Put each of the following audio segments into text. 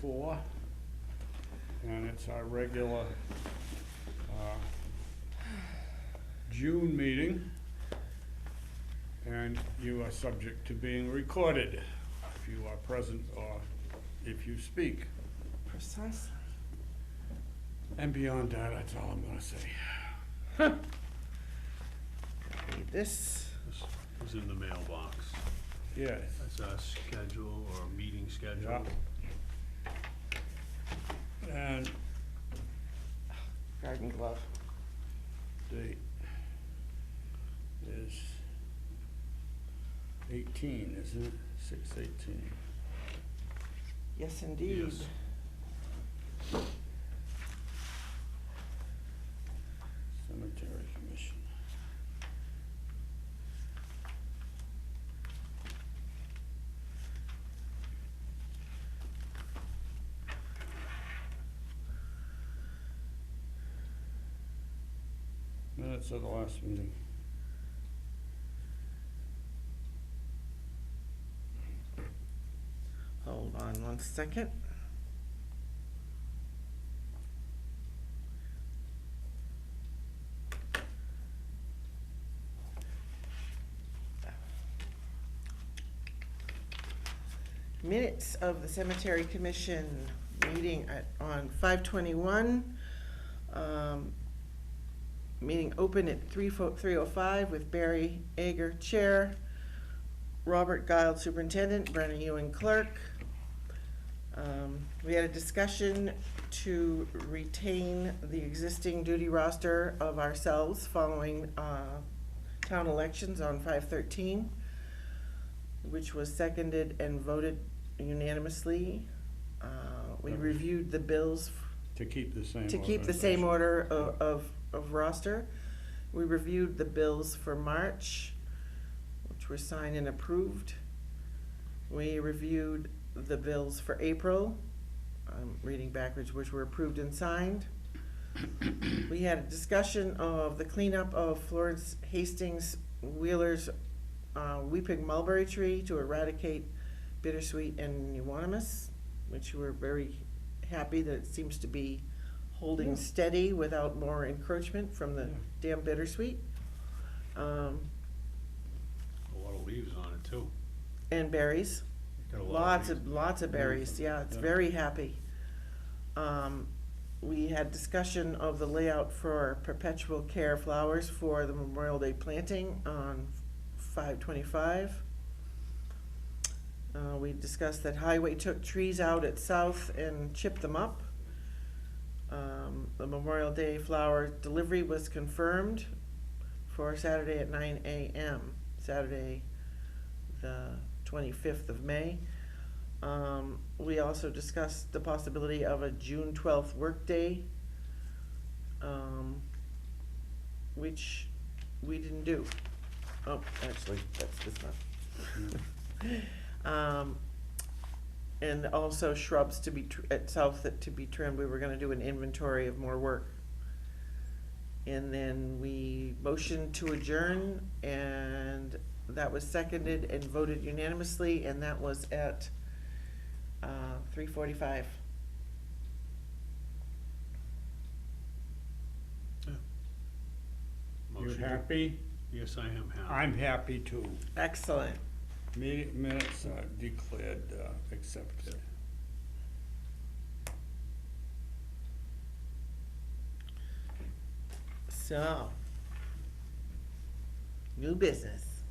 4, and it's our regular June meeting, and you are subject to being recorded if you are present or if you speak. Precisely. And beyond that, that's all I'm gonna say. Read this. This was in the mailbox. Yes. That's a schedule or a meeting schedule. Yeah. And Garden glove. date is 18, isn't it? 6/18. Yes, indeed. Yes. Cemetery Commission. Minutes of the last meeting. Hold on one second. Minutes of the Cemetery Commission meeting on 5/21. Meeting open at 3:05 with Barry Ager, Chair, Robert Guile, Superintendent, Brenna Ewing, Clerk. We had a discussion to retain the existing duty roster of ourselves following town elections on 5/13, which was seconded and voted unanimously. We reviewed the bills To keep the same. to keep the same organization. order of roster. We reviewed the bills for March, which were signed and approved. We reviewed the bills for April, I'm reading backwards, which were approved and signed. We had a discussion of the cleanup of Florence Hastings Wheeler's weeping mulberry tree to eradicate bittersweet and euonymus, which we're very happy that it seems to be holding Yeah. steady without more encroachment from the Yeah. damn bittersweet. A lot of leaves on it too. And berries. Got a lot Lots of berries, yeah, it's Yeah. very happy. We had discussion of the layout for perpetual care flowers for the Memorial Day planting on 5/25. We discussed that Highway took trees out at South and chipped them up. The Memorial Day flower delivery was confirmed for Saturday at 9 a.m., Saturday, the 25th of May. We also discussed the possibility of a June 12th workday, which we didn't do. Oh, actually, that's this one. And also shrubs to be, at South that to be trimmed. We were gonna do an inventory of more work. And then we motioned to adjourn, and that was seconded and voted unanimously, and that was at 3:45. You Motion to- happy? Yes, I am happy. I'm happy too. Excellent. Meeting minutes are declared accepted. So, new business.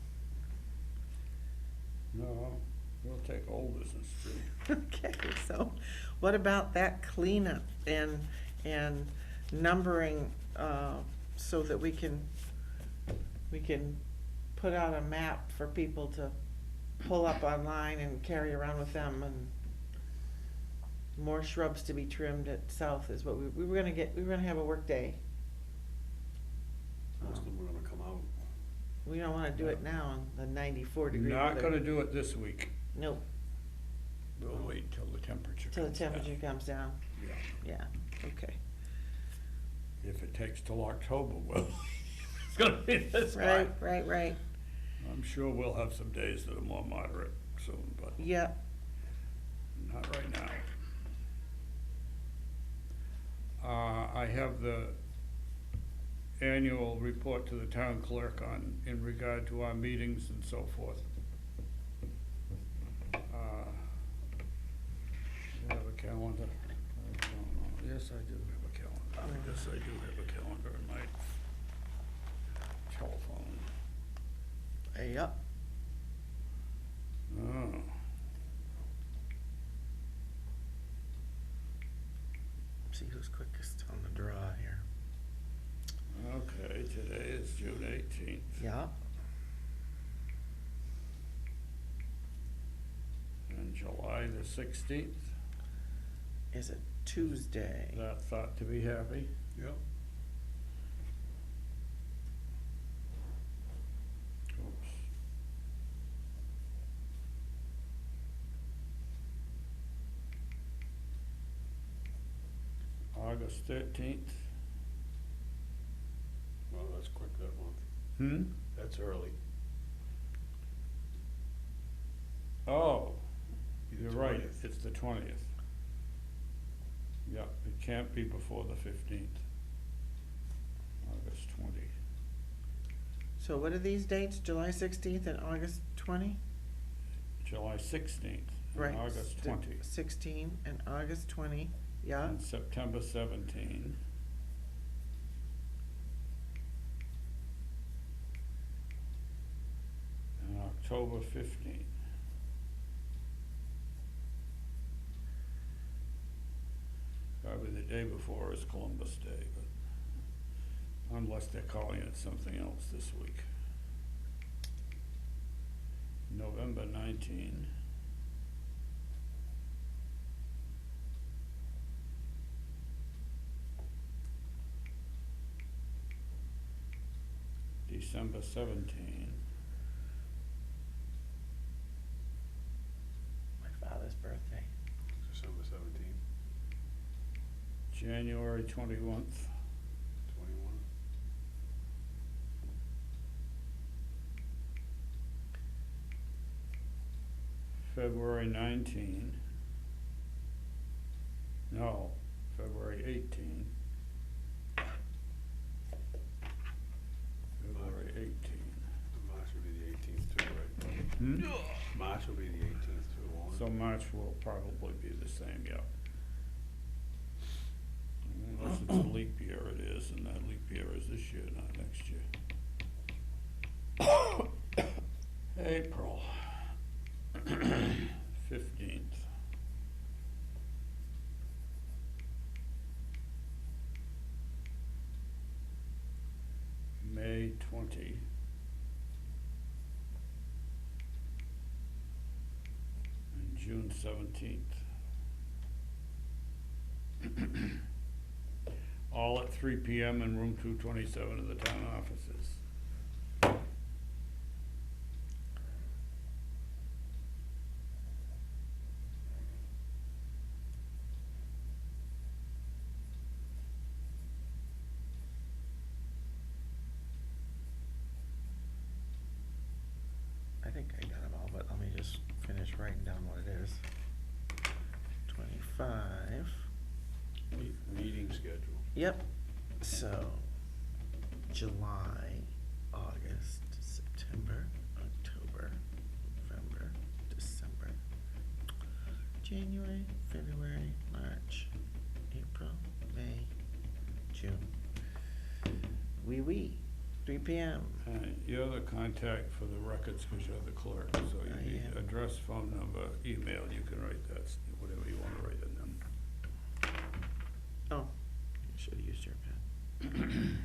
No, we'll take old business too. Okay, so what about that cleanup and numbering, so that we can put out a map for people to pull up online and carry around with them, and more shrubs to be trimmed at South is what we were gonna have a work day. Most of them are gonna come out. We don't wanna do it now in the 94-degree Not weather. gonna do it this week. Nope, We'll wait till the temperature till the comes down. temperature comes down, Yeah. yeah, okay. If it takes till October, well, it's gonna be this Right, high. right, I'm sure we'll have some days that are more moderate soon, but yeah. not right now. have the annual report to the town clerk on, in regard to our meetings and so forth. Do you have a calendar? I don't know. Yes, I do have a calendar. Yes, I do have a calendar in my telephone. Yep. Oh. See who's quickest on the draw here. Okay, today is June 18th. Yeah. And July the 16th. Is it Tuesday? That thought to be happy. Yep. Oops. August 13th. Well, that's quick that month. Hmm? That's early. Oh, Be the you're right, 20th. it's the 20th. Yep, it can't be before the 15th. August 20. So what are these dates? July 16th and August 20? July 16th Right. and August 20. 16 and August 20, yeah. And September 17. And October 15. Probably the day before is Columbus Day, but unless they're calling it something else this week. November 19. December 17. My father's birthday. December 17th, January 21st. 21. February 19. No, February 18. February 18. March will be the 18th too, right? Hmm? March will be the 18th too, won't it? So March will probably be the same, yeah. Unless it's a leap year, it is, and that leap year is this year, not next year. April 15th. May 20. And June 17th. All at 3 PM in room 227 of the town offices. I think I got them all, but let me just finish writing down what it is. 25. Meeting schedule. Yep. So, July, August, September, October, November, December, January, February, March, April, May, June. Oui. 3 p.m. You're the contact for the records because you're the clerk, so I you need am. address, phone number, email, you can write that, whatever you want to write in them. Oh, you should have used your pen.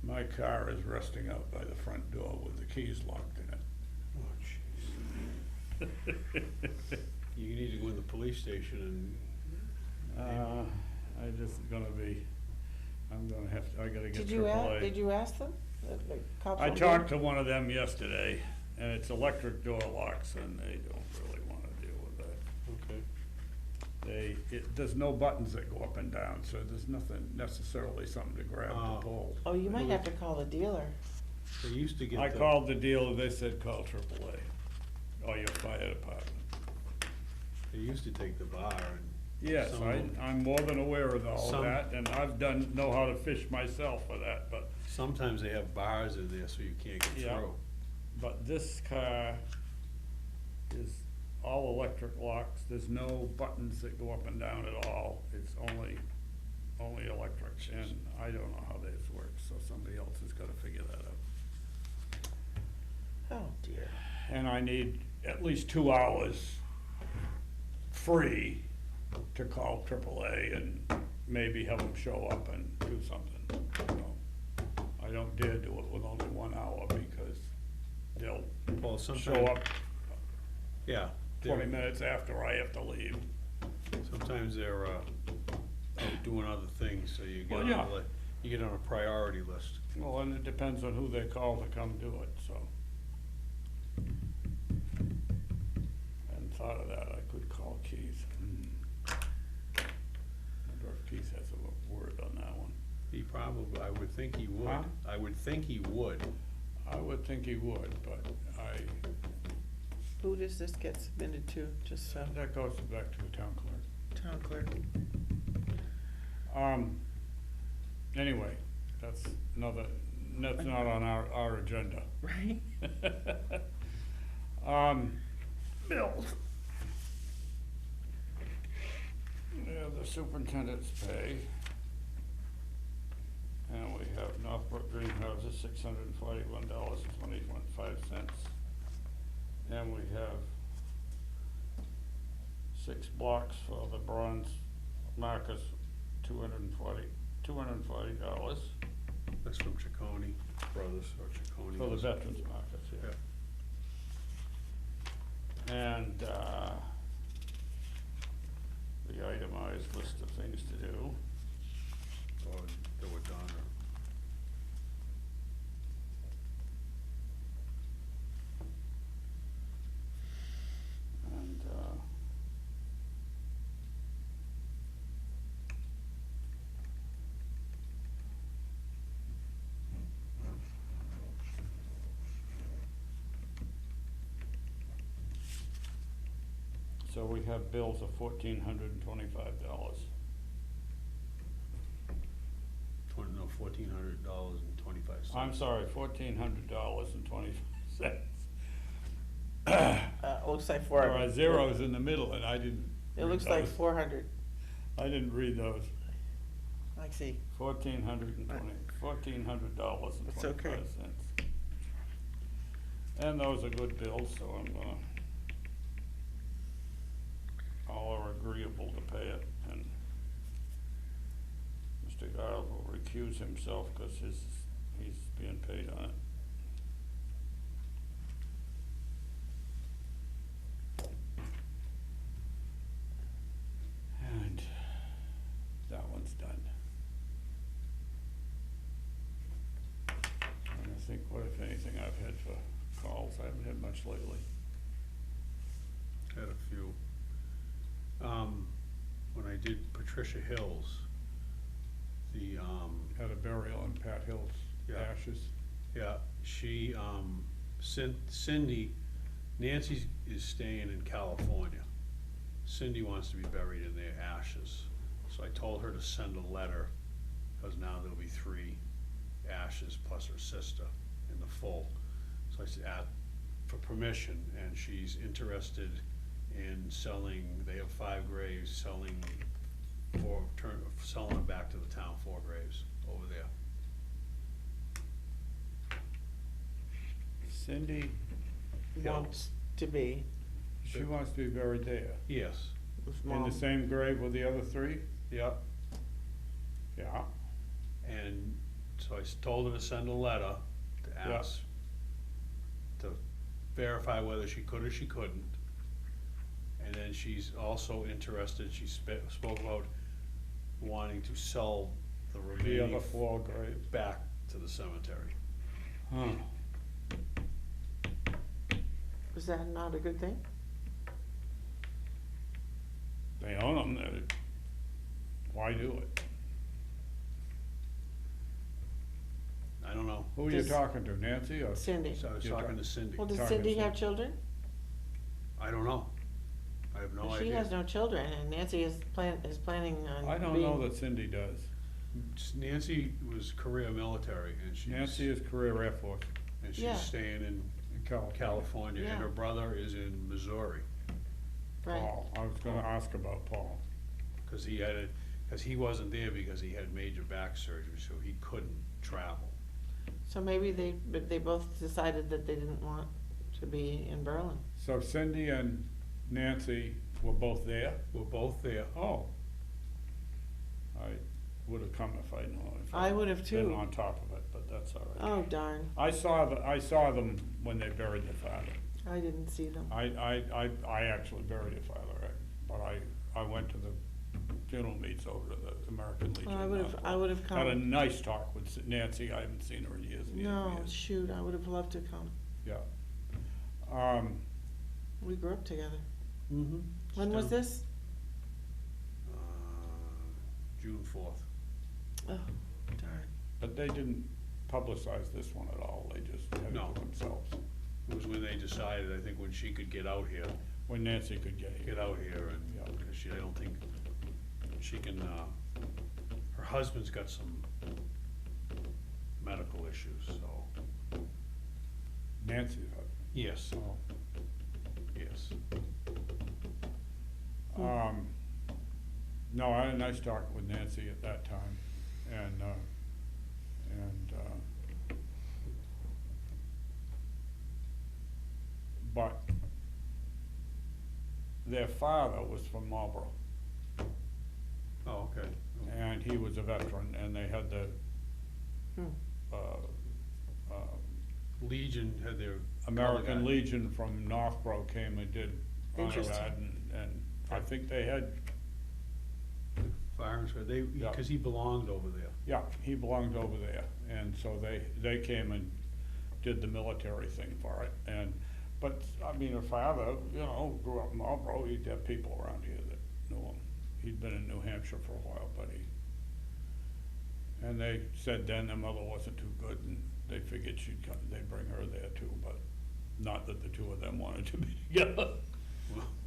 My car is resting out by the front door with the keys locked in Oh, jeez. You need to go in the police station it. I just gonna be, I'm gonna have to, I gotta get Did you AAA. ask them? The cop I phone talked did? to one of them yesterday, and it's electric door locks, and they don't really wanna deal with that. Okay. There's no buttons that go up and down, so there's nothing necessarily something to grab Oh. to pull. Oh, you might have to call the dealer. They used to get I the- called the dealer, they said call AAA, or your fire department. They used to take the bar and. Yes, some of them- I'm more than aware of all Some- that, and I've know how to fish myself for that, but Sometimes they have bars in there so you can't get Yeah. through. But this car is all electric locks, there's no buttons that go up and down at all, it's only electric, and I don't know how this works, so somebody else has gotta figure that out. Oh, dear. And I need at least 2 hours free to call AAA and maybe have them show up and do something, you know. I don't dare do it with only 1 hour, because they'll Well, show sometimes, up yeah. 20 they're- minutes after I have to leave. Sometimes they're, out doing other things, so you get Well, on yeah. you get on a priority list. Well, and it depends on who they call to come do it, so. Hadn't thought of that, I could call Keith. Wonder if Keith has a word on that one. He probably, I would think he would. Huh? I would think he would. I would think he would, but Who does this get submitted to, just so, that goes back to the town clerk. town clerk? Anyway, that's not on our agenda. Right? Bills. Yeah, the superintendent's pay. And we have Northbrook Greenhouses, $641.25. And we have 6 blocks for the bronze markers, $240. That's from Chaconi Brothers or Chaconi. For the veterans markets, yeah. And, the itemized list of things to do. Or they were done, or. And, so we have bills of $1,425. $1,400.25. I'm sorry, $1,400.25. Looks like There 400. are zeros in the middle, and I didn't It read looks like those. 400. I didn't read those. I see. $1,400.25. That's okay. And those are good bills, so all are agreeable to pay it, and Mr. Giles will recuse himself because he's being paid on it. And that one's done. And I think, what if anything I've had for calls? I haven't had much lately. Had a few. When I did Patricia Hills, the, Had a burial in Pat Hill's Yeah. ashes. yeah, she, Cindy, Nancy is staying in California. Cindy wants to be buried in their ashes. So I told her to send a letter, because now there'll be 3 ashes plus her sister in the full. So I said, for permission, and she's interested in selling, they have 5 graves, selling them back to the town, 4 graves over there. Cindy, Wants to be. she wants to be buried there. Yes, with In Mom. the same grave with the other 3? yeah, Yeah. and so I told her to send a letter to Yeah. ask, to verify whether she could or she couldn't. And then she's also interested, she spoke about wanting to sell the The remaining other 4 graves. back to the cemetery. Huh. Is that not a good thing? They own them, why do it? I don't know. Who are you Does- talking to, Nancy or? Cindy. So I was You're talking talking- to Cindy. Well, does Talking Cindy to- have children? I don't know. I have no She idea. has no children, and Nancy is planning on I don't know that Cindy does. Nancy was career military and she's. Nancy is career Air Force And Yeah. she's staying in in California. California, Yeah. and her brother is in Missouri, Right. Paul, I was gonna ask about Paul. cause he wasn't there because he had major back surgery, so he couldn't travel. So maybe they both decided that they didn't want to be in Berlin. So Cindy and Nancy were both there? We're both there. Oh. I would've come if I'd known. If I I'd would've Been too. on top of it, but that's all right. Oh darn, I saw them when they buried their father. I didn't see them. I actually buried their father, but I went to the funeral meets over to the American Legion. Well, I of would've Norfolk. come. Had a nice talk with Nancy, I haven't seen her in years and years and No, years. shoot, I would've loved to come. Yeah. We grew up together. Mm-hmm. When was this? June 4th. Oh, darn. But they didn't publicize this one at all, they just had it No. to themselves, It was when they decided, I think, when she could get out here, when Nancy could get here. and, Yeah. because I don't think she can, her husband's got some medical issues, so, Nancy's husband. yes, Oh. yes. No, I had a nice talk with Nancy at that time, and but their father was from Marlboro, Oh, okay. and he was a veteran, and they had the, Hmm. Legion had their. American guy. Legion from Northborough came and did honor Interesting. that, and I think they had, Firearms, Yeah. because he belonged over there. yeah, he belonged over there, and so they came and did the military thing for it, but, I mean, her father, grew up in Marlboro, he'd have people around here that knew him. He'd been in New Hampshire for a while, and they said then their mother wasn't too good, and they figured they'd bring her there too, but not that the two of them wanted to be together.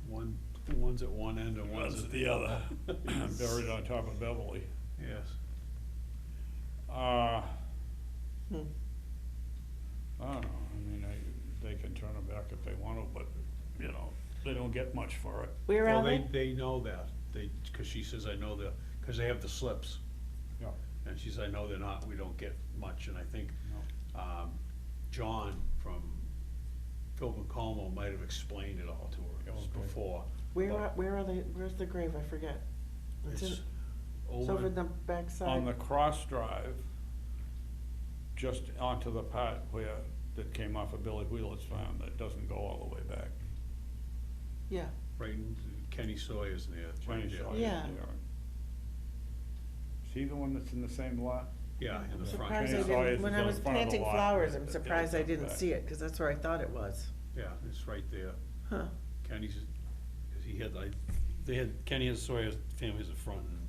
Well, one's at one end and one's at the other. Buried on top of Beverly. Yes. Hmm. I don't know, I mean, they can turn them back if they want to, but, they don't get much for it. Where Well, are they? they know that, because she says, I know because they have the slips. Yeah. And she says, I know we don't get much, and I think, John from Philbin Como might have explained it all to her Okay. before. Where are they, where's the grave? I forget. It's It's over over, the backside. On the cross drive, just onto the part that came off of Billy Wheeler's farm, that doesn't go all the way back. Yeah, right in Kenny Sawyer's there, right Jenny there. Sawyer's Yeah. there. Is he the one that's in the same lot? Yeah, in I'm the front. surprised I Kenny Sawyer's didn't, when is I on was front of the planting lot, flowers, right, I'm that surprised I goes didn't back. see it, cause that's where I thought it was. Yeah, it's right there. Huh. Kenny's, because Kenny and Sawyer's family's the front, and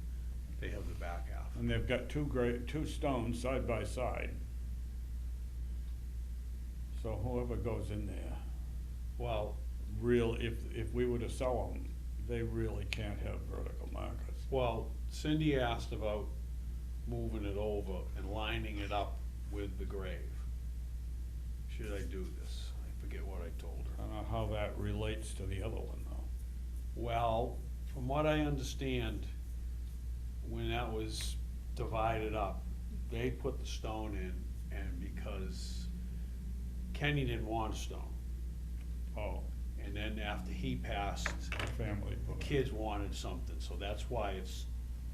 they have the back half. And they've got two stones side by side. So whoever goes in there, Well, if we were to sell them, they really can't have vertical markers. Cindy asked about moving it over and lining it up with the grave. Should I do this? I forget what I told her. I don't know how that relates to the other one, though. Well, from what I understand, when that was divided up, they put the stone in, and because Kenny didn't want a stone, Oh, and then after he passed, the family the put it. kids wanted something, so that's why it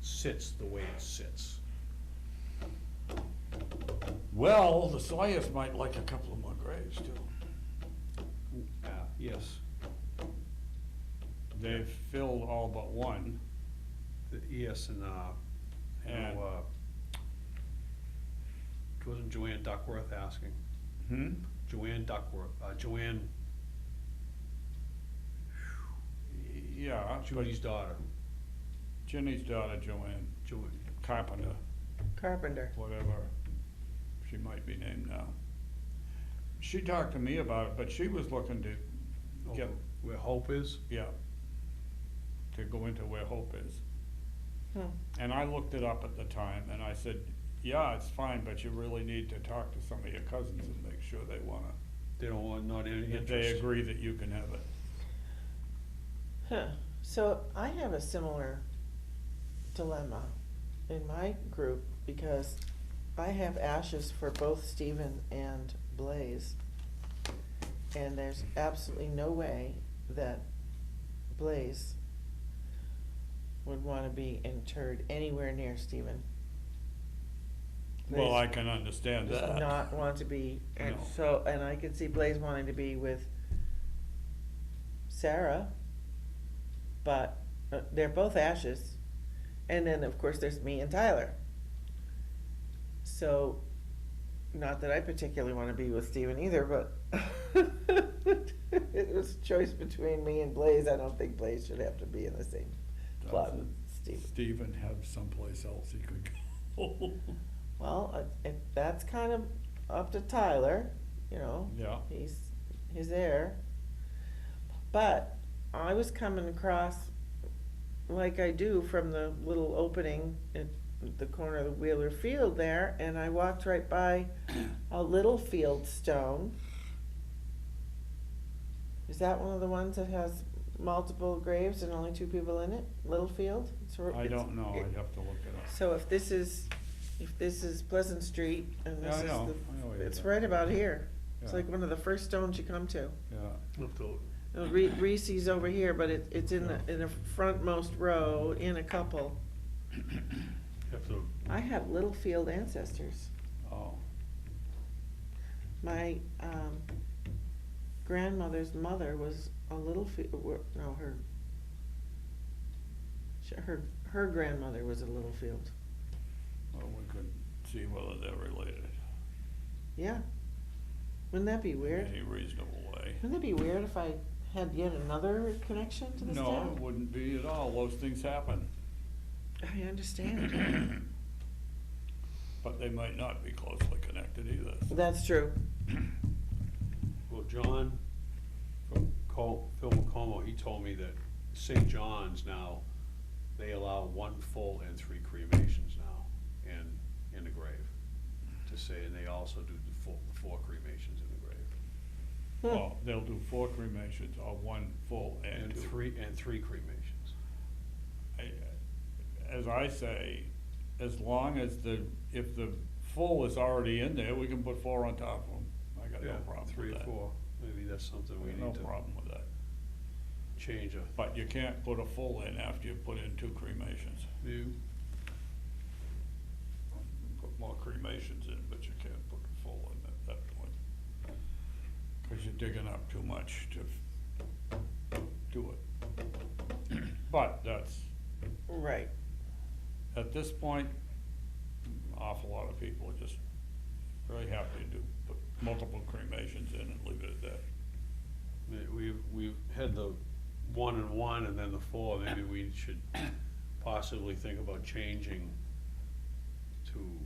sits the way it sits. Well, the Sawyers might like a couple of more graves, too. Yes, They've filled all but one. yes, and And, wasn't Joanne Duckworth asking? Joanne Duckworth, Joanne, yeah, but Judy's daughter, Ginny's daughter, Joanne Carpenter, Carpenter. whatever she might be named now. She talked to me about it, but she was looking to get, where Hope is? yeah, to go into where Hope is. Hmm. And I looked it up at the time, and I said, yeah, it's fine, but you really need to talk to some of your cousins and make sure they wanna, They don't want, not any that interest. they agree that you can have it. Huh. So I have a similar dilemma in my group because I have ashes for both Stephen and Blaze. And there's absolutely no way that Blaze would wanna be interred anywhere near Stephen. Well, I can understand Does that. not want to be, and No. so, and I can see Blaze wanting to be with Sarah, but they're both ashes. And then, of course, there's me and Tyler. So, not that I particularly want to be with Stephen either, but it was a choice between me and Blaze. I don't think Blaze should have to be in the same plot with Stephen. Stephen have someplace else he could go. Well, that's kind of up to Tyler, you know. Yeah. He's his heir. But I was coming across, like I do, from the little opening at the corner of the Wheeler Field there, and I walked right by a little field stone. Is that one of the ones that has multiple graves and only 2 people in it? Littlefield? I don't know, I'd have to look it up. So if this is Pleasant Street and Yeah, this I is know. I know where you're it's going. right about here. It's Yeah. like one of the first stones you come to. Yeah, Reese's over here, but it's in the frontmost row in a couple. Have to, I have Littlefield ancestors. oh, My grandmother's mother was a Littlefield. No, her grandmother was a Littlefield. well, we could see whether they're related Yeah. Wouldn't that be in weird? any reasonable way. Wouldn't that be weird if I had yet another connection to this No, town? it wouldn't be at all, those things happen, I understand. but they might not be closely connected either. That's true. well, John from Phil McComo, he told me that St. John's now, they allow 1 full and 3 cremations now in the grave. To say, and they also do the 4 cremations in the grave. Well, they'll do 4 cremations, or 1 full and 2. And three cremations. As I say, as long as if the full is already in there, we can put 4 on top of them. I got no Yeah, problem with 3 or that. 4, maybe that's something we No need to problem with that. change. But you can't put a full in after you put in 2 cremations. You, Put more cremations in, but you can't put a full in at that point. Cause you're digging up too much to do it. But that's, Right. at this point, an awful lot of people are just very happy to put multiple cremations in and leave it at that. we've had the 1 and 1 and then the 4, maybe we should possibly think about changing to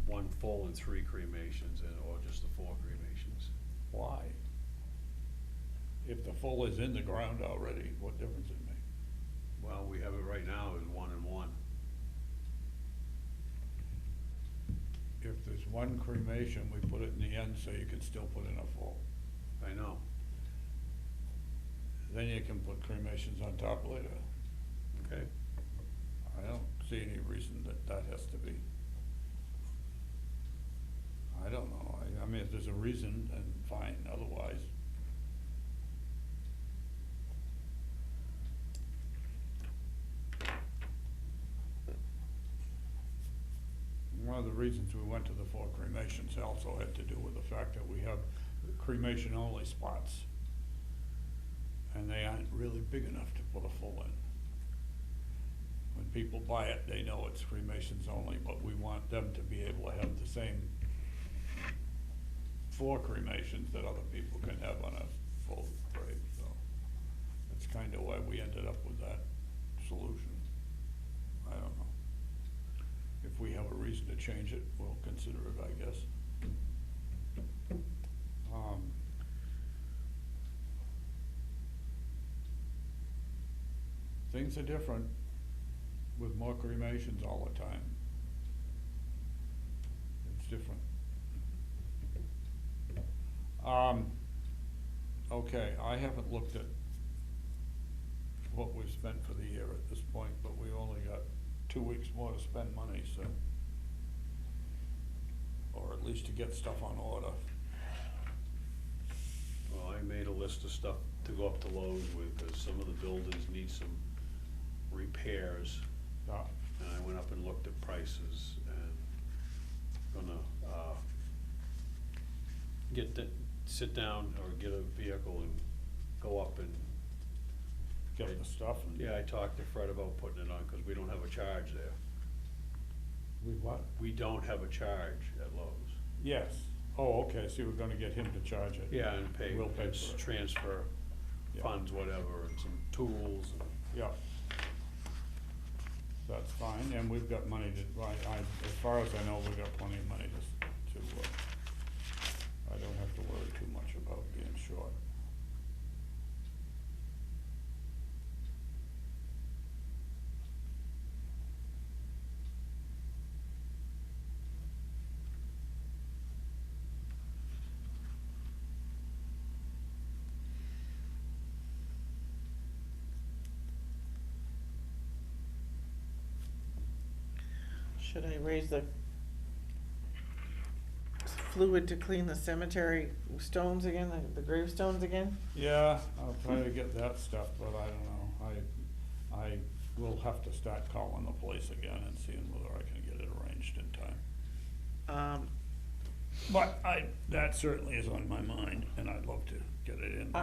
1 full and 3 cremations, or just the 4 cremations. Why? If the full is in the ground already, what difference it make? Well, we have it right now as 1 and 1. If there's 1 cremation, we put it in the end so you can still put in a full. I know, Then you can put cremations on top later. okay? I don't see any reason that has to be. I don't know, I mean, if there's a reason, then fine, otherwise. One of the reasons we went to the 4 cremations also had to do with the fact that we have cremation-only spots. And they aren't really big enough to put a full in. When people buy it, they know it's cremations only, but we want them to be able to have the same four cremations that other people can have on a full grave, so. That's kinda why we ended up with that solution. I don't know. If we have a reason to change it, we'll consider it, I guess. Things are different with more cremations all the time. It's different. Okay, I haven't looked at what we've spent for the year at this point, but we only got 2 weeks more to spend money, so. Or at least to get stuff on order. Well, I made a list of stuff to go up to Lowe's with, cause some of the buildings need some repairs. Yeah. And I went up and looked at prices and gonna, sit down or get a vehicle and go up and, Get the stuff and. yeah, I talked to Fred about putting it on, cause we don't have a charge there. We what? We don't have a charge at Lowe's. Yes. Oh, okay, so you were gonna get him to charge it. Yeah, and pay, We'll pay it's for it. transfer Yeah. funds, whatever, and some tools and. Yeah. That's fine, and we've got money to, as far as I know, we've got plenty of money to, I don't have to worry too much about being short. Should I raise the fluid to clean the cemetery stones again, the gravestones again? Yeah, I'll try to get that stuff, but I don't know, I will have to start calling the place again and seeing whether I can get it arranged in time. But that certainly is on my mind, and I'd love to get it in.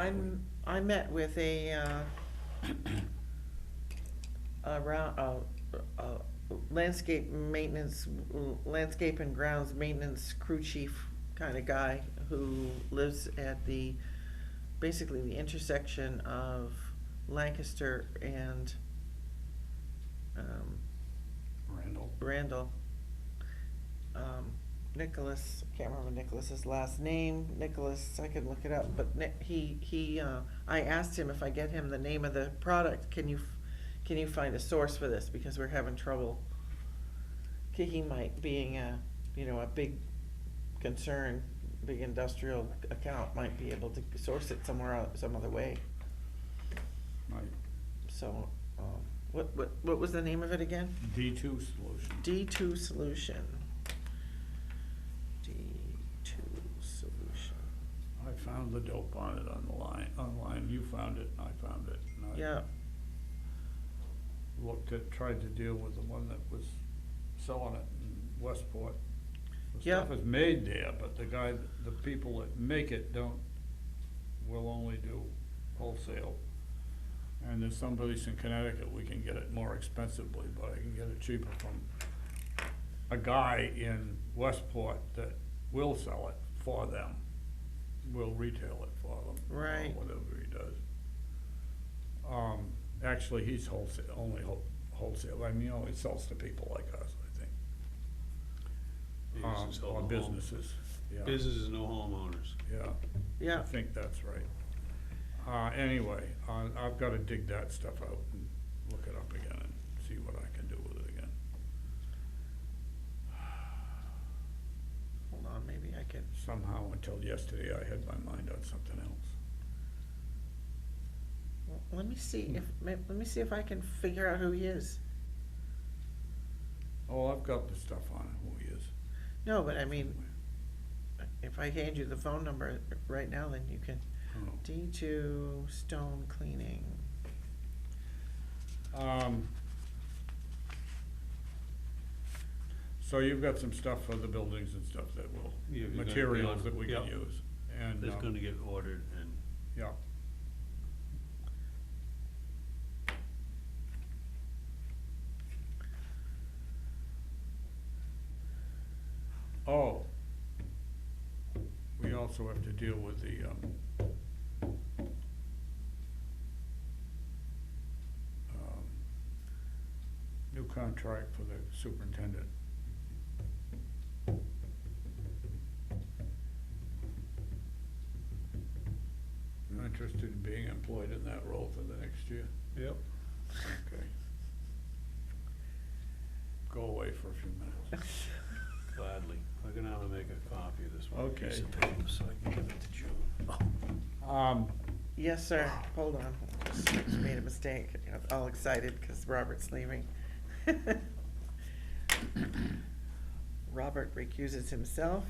I met with a landscape maintenance, landscape and grounds maintenance crew chief kind of guy who lives at basically the intersection of Lancaster and Randall. Nicholas, I can't remember Nicholas's last name, Nicholas, I can look it up, but I asked him if I get him the name of the product, can you find a source for this, because we're having trouble. He might, being a big concern, big industrial account, might be able to source it somewhere else, some other way. Right. So, what was the name of it again? D2 Solution. D2 Solution. D2 Solution. I found the dope on it online, you found it, and I found it. And I Yeah, tried to deal with the one that was selling it in Westport. The Yeah. stuff is made there, but the people that make it will only do wholesale. And there's some place in Connecticut, we can get it more expensively, but I can get it cheaper from a guy in Westport that will sell it for them, will retail it for them. Right. Or whatever he does. Actually, he's only wholesale, I mean, he only sells to people like us, I think. He doesn't sell Or to home- businesses, yeah. Businesses, no homeowners. Yeah. I yeah, think that's right. Anyway, I've gotta dig that stuff out and look it up again and see what I can do with it again. hold on, maybe I can, Somehow, until yesterday, I had my mind on something else. well, let me see if I can figure out who he is. Oh, I've got the stuff on it, who he is. No, but I mean, if I hand you the phone number right now, then you can, Oh. D2 Stone Cleaning. So you've got some stuff for the buildings and stuff that will, Yeah, you're gonna be materials on- that we can yeah. use, and, It's gonna get ordered and yeah. Oh. We also have to deal with the, new contract for the superintendent. You're interested in being employed in that role for the next year? Yep. Okay. Go away for a few minutes. Gladly. I'm gonna have to make a copy of this one Okay. piece of paper so I can give it to June. Yes, sir. Hold on. Just made a mistake. I got all excited because Robert's leaving. Robert recuses himself.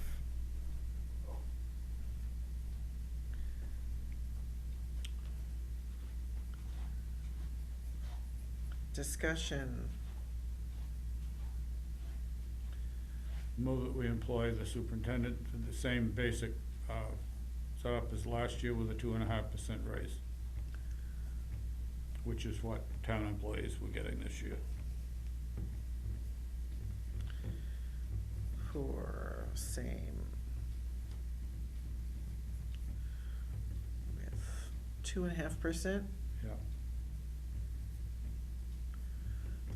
Discussion. Move that we employ the superintendent for the same basic, setup as last year with a 2.5% raise, which is what town employees were getting this year. For same. With 2.5%. Yeah.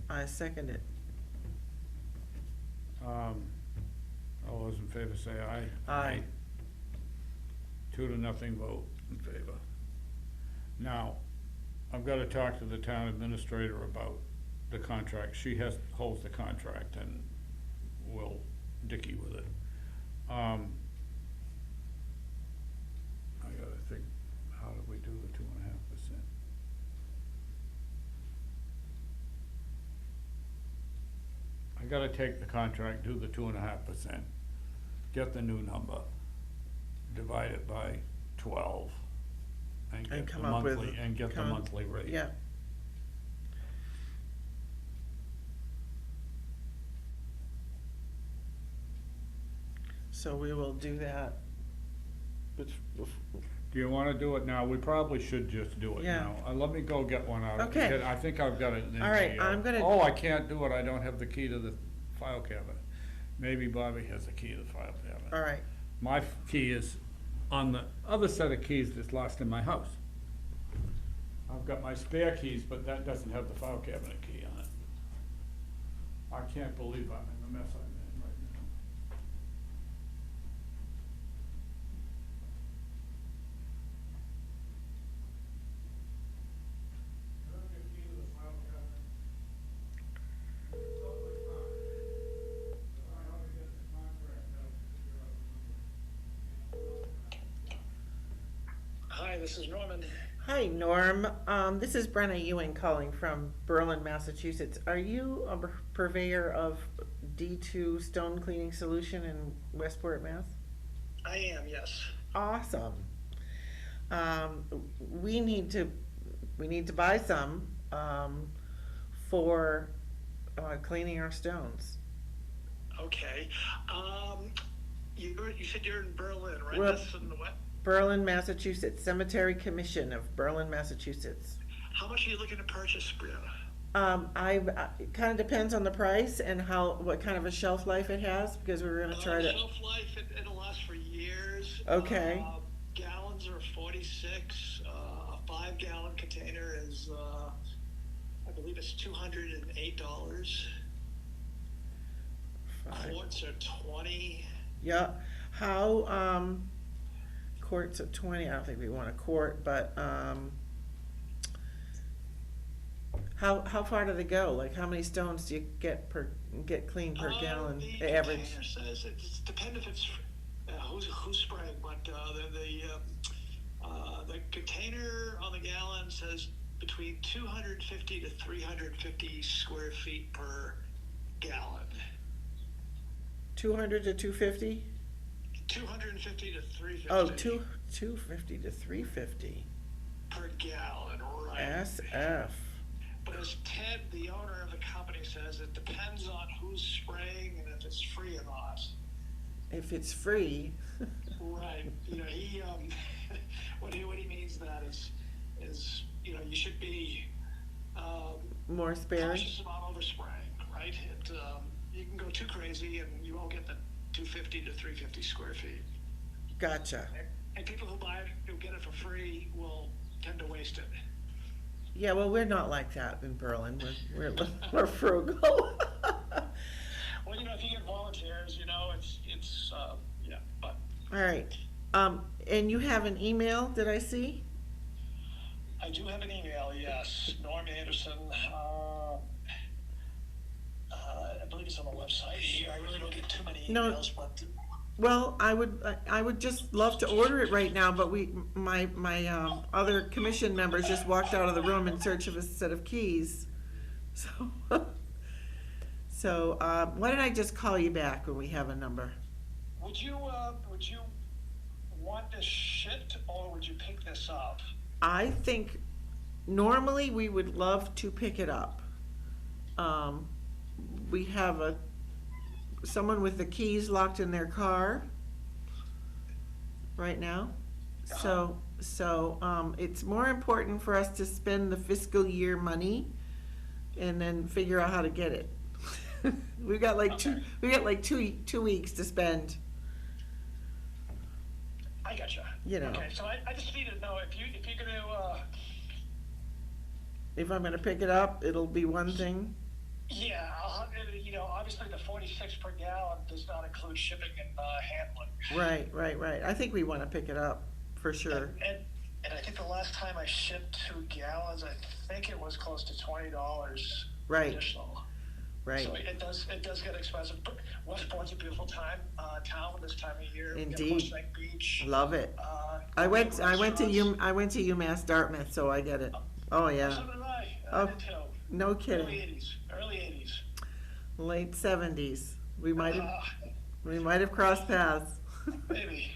I second it. All those in favor say aye. Aye. 2-0 vote in favor. Now, I've gotta talk to the town administrator about the contract. She holds the contract and will dicky with it. I gotta think, how do we do the 2.5%? I gotta take the contract, do the 2.5%, get the new number, divide it by 12, and get the come up with- monthly, and get the come- monthly rate. Yeah. So we will do that. Do you wanna do it now? We probably should just do it Yeah. now. Let me go get one out. Okay. I think I've got it in the. All right, I'm gonna- Oh, I can't do it. I don't have the key to the file cabinet. Maybe Bobby has the key to the file cabinet. All right. My key is on the other set of keys that's lost in my house. I've got my spare keys, but that doesn't have the file cabinet key on it. I can't believe I'm in the mess I'm in right now. Can I get a key to the file cabinet? Probably not. I ought to get the contract out to figure out the number. Hi, this is Norman. Hi, Norm. This is Brenna Ewing calling from Berlin, Massachusetts. Are you a purveyor of D2 stone cleaning solution in Westport, Mass? I am, yes. Awesome. We need to buy some for cleaning our stones. Okay. You said you're in Berlin, right? Well- That's in the what? Berlin, Massachusetts, Cemetery Commission of Berlin, Massachusetts. How much are you looking to purchase, Brianna? It kind of depends on the price and what kind of a shelf life it has, because we're gonna try to. Shelf life, it'll last for years. Okay. Gallons are 46. A 5-gallon container is, I believe it's $208. Quarts are 20. Yeah, how, quarts of 20, I don't think we want a quart, but, how far do they go? Like, how many stones do you get clean per gallon, The average? container says it's depends if it's who's spraying, but the container on the gallon says between 250 to 350 square feet per gallon. 200 to 250? 250 to 350. Oh, 250 to 350. Per gallon, right? SF. But as Ted, the owner of the company, says, it depends on who's spraying and if it's free or not. If it's free, Right. You know, he what he means that is you should be more sparing. cautious about overspraying, right? You can go too crazy and you won't get the 250 to 350 square feet. Gotcha. And people who buy it, who get it for free, will tend to waste it. Yeah, well, we're not like that in Berlin. We're frugal. Well, if you get volunteers, it's yeah, but All right. And you have an email, did I see? I do have an email, yes, Norm Anderson, I believe it's on the website here, I really don't get too many No. emails, but, Well, I would just love to order it right now, but my other commission members just walked out of the room in search of a set of keys. So, why don't I just call you back when we have a number? would you want this shipped, or would you pick this up? I think normally we would love to pick it up. We have someone with the keys locked in their car right now. So, it's more important for us to spend the fiscal year money and then figure out how to get it. We got like Okay. two weeks to spend. I gotcha. You know. Okay, so I just need to know if you're gonna, If I'm gonna pick it up, it'll be one thing. yeah, obviously the 46 per gallon does not include shipping and, handling. Right. I think we wanna pick it up, for sure. And I think the last time I shipped 2 gallons, I think it was close to $20 Right. additional. Right. So it does get expensive. But Westport's a beautiful town this time of year. We got Indeed. Bushneck Beach. Love it. I went to UMass Dartmouth, so I get it. Oh, yeah. So did I. Oh, I did too. No Early kidding. 80s. Late 70s. We might Uh, have crossed paths. maybe.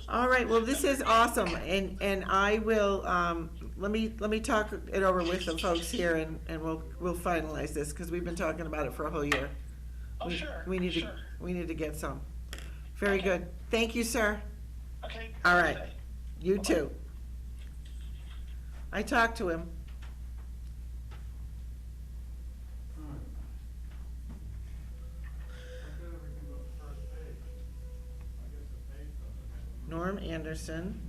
All right, well, this is awesome, and I will, let me talk it over with the folks here, and we'll finalize this, because we've been talking about it for a whole year. Oh, sure. We need sure. to get some. Very Okay. good. Thank you, sir. Okay. All have a right. good day. You Bye-bye. too. I talked to him. Norm Anderson.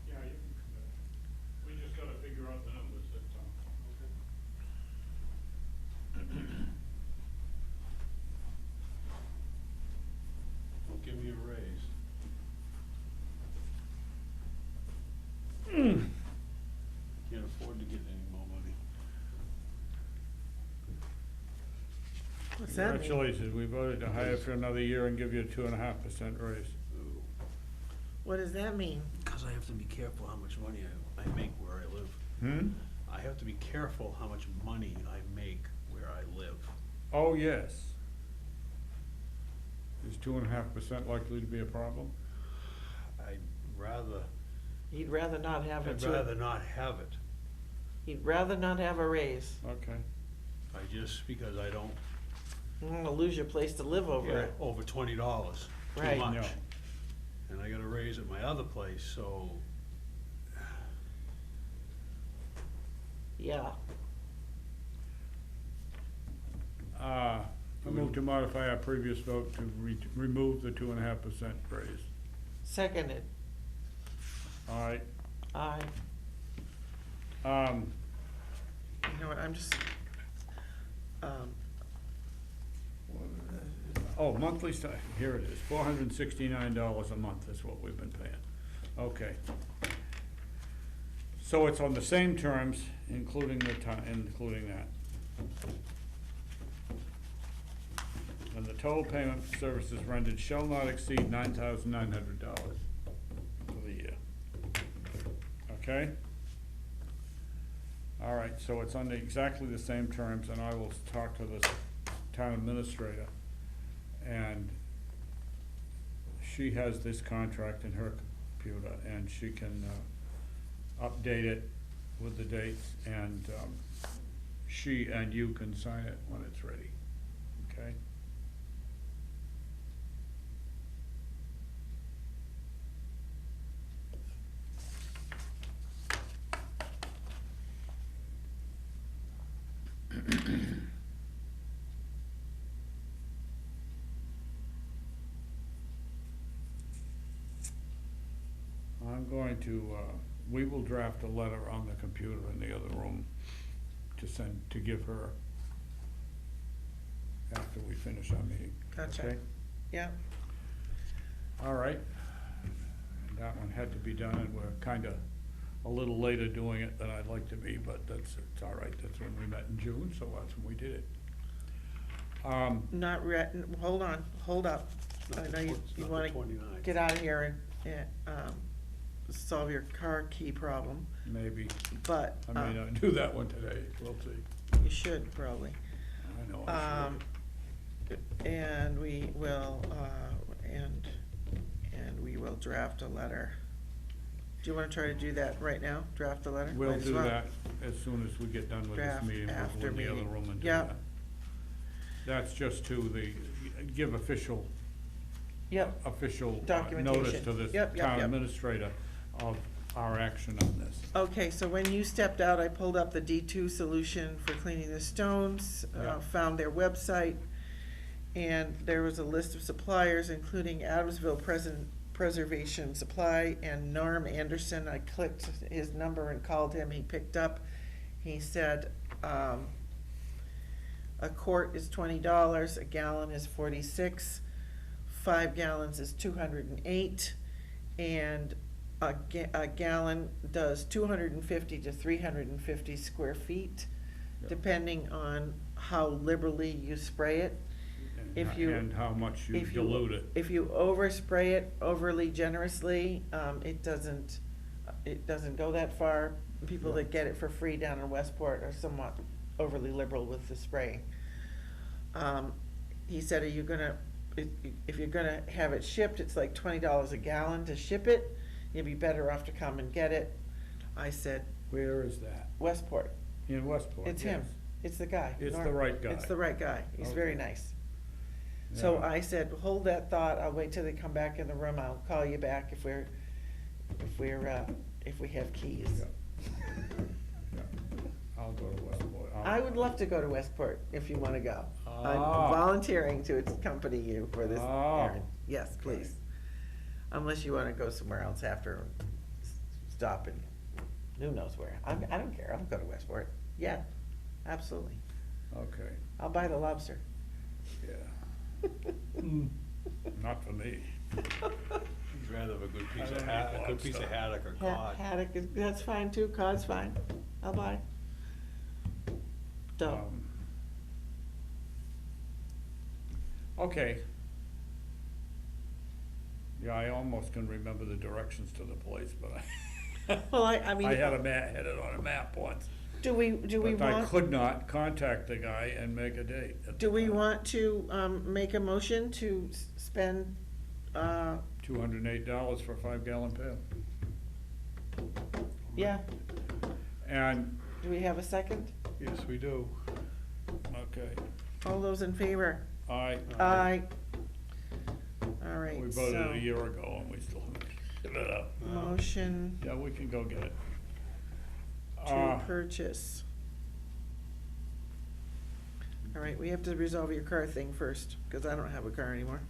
Yeah, you can come back. We just gotta figure out the numbers, that's all. Don't give me a raise. Can't afford to get any more money. What's that mean? Congratulations, we voted to hire for another year and give you a 2.5% raise. What does that mean? Cause I have to be careful how much money I make where I live. I have to be careful how much money I make where I live. Oh, yes. Is 2.5% likely to be a problem? I'd rather, He'd rather not have I'd it. rather not have it. He'd rather not have a raise. Okay. Because I don't, You're gonna lose your place to live over Yeah, it. over $20, too Right. much. No. And I gotta raise at my other place, so, Yeah. I move to modify our previous vote to remove the 2.5% raise. Seconded. All right, Aye. You know what, I'm just, oh, monthly here it is, $469 a month is what we've been paying. Okay. So it's on the same terms, including the time, including that. And the total payment for services rendered shall not exceed $9,900 for the year. Okay? All right, so it's under exactly the same terms, and I will talk to the town administrator. And she has this contract in her computer, and she can, update it with the dates, and, she and you can sign it when it's ready, okay? I'm going to, we will draft a letter on the computer in the other room to send, to give her after we finish our meeting. Gotcha. Okay? yeah, All right. And that one had to be done, and we're kinda a little later doing it than I'd like to be, but it's all right. That's when we met in June, so that's when we did it. not hold on, hold up. I know you It's not the wanna 29th. get out of here and, solve your car key problem, Maybe, but, I may not do that one today, we'll see. you should probably. I know I should. And we will, and we will draft a letter. Do you wanna try to do that right now? Draft a letter? We'll Might as do well. that as soon as we get done with this Draft meeting, we'll after go in the other meeting. room and do Yep. that. That's just to give official Yep, notice Documentation. to the Yep, yep, town yep. administrator of our action on this. okay, so when you stepped out, I pulled up the D2 solution for cleaning the stones, Yeah. found their website, and there was a list of suppliers, including Adamsville Preservation Supply and Norm Anderson. I clicked his number and called him, he picked up. He said, a quart is $20, a gallon is 46, 5 gallons is 208, and a gallon does 250 to 350 square feet, Yeah. depending on how liberally you spray it. If you- And how much you If you- dilute it. If you overspray it overly generously, it doesn't go that far. People that get it for free down in Westport are somewhat overly liberal with the spraying. He said, if you're gonna have it shipped, it's like $20 a gallon to ship it. You'd be better off to come and get it. I said, Where is that? Westport, In Westport? it's him, yes. it's the guy. It's the Norm. right guy. It's the right guy, he's very Okay. nice. So Yeah. I said, hold that thought, I'll wait till they come back in the room, I'll call you back if we have keys. Yeah. Yeah. I'll go to Westport. I would love to go to Westport if you wanna go. I'm Ah. volunteering to accompany you for this Ah. errand. Yes, Okay. please. Unless you wanna go somewhere else after, stop and, who knows where. I don't care, I'll go to Westport. Yeah, absolutely. Okay, I'll buy the lobster. yeah. Not for me. I'd rather have a good piece I of don't haddock, eat a good piece of lobster. haddock or cod. Haddock, that's fine too, cod's fine. I'll buy. Duh. Okay. Yeah, I almost can remember the directions to the place, but Well, I mean. I had had it on a map once. Do we But I want, could not contact the guy and make a date. at the do we time. want to, make a motion to spend, $208 for a 5-gallon pail. yeah, And, do we have a second? Yes, we do. okay, All those in favor? Aye. Aye. All right, We voted so, a year ago and we still haven't given it up. motion Yeah, we can go get it. to purchase. All right, we have to resolve your car thing first, because I don't have a car anymore.